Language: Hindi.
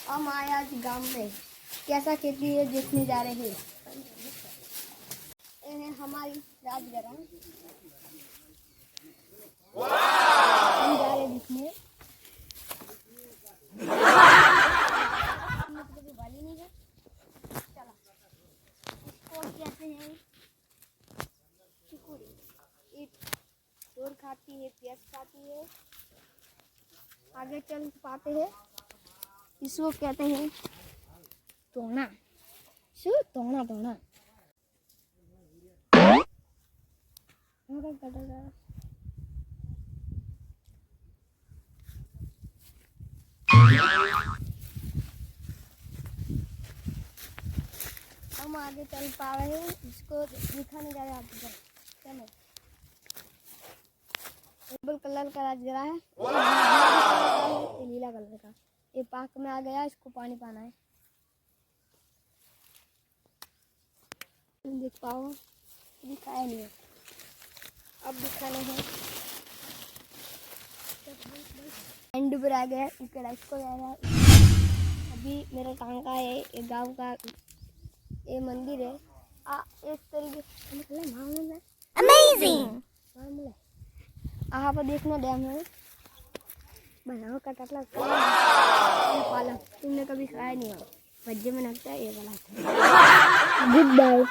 हम आए आज गांव में कैसा खेती है देखने जा रहे हैं। ये है हमारी राजगरा। हम जा रहे दिखने। कभी वाली नहीं है। चला इसको कहते हैं चिकुड़ी। ये तोड़ खाती है, प्याज खाती है। आगे चल पाते हैं। इसको कहते हैं तोना। શું તોણા તોણા हम आगे चल पा रहे हैं। इसको दिखाने जा रहे हैं आपको। चलो पर्पल कलर का राजगिरा है, ये नीला कलर का। ये पाक में आ गया, इसको पानी पाना है। देख पाओ दिखाया नहीं है, अब दिखाना है। एंड पर आ गया, इसको जा रहा है। अभी मेरा टांका है, ये गांव का ये मंदिर है। इस तरीके से अमेजिंग यहाँ पर देखना डैम है। बनाओ कटकला पालक तुमने कभी खाया नहीं हो, भज्जे में लगता है ये वाला। Good bye.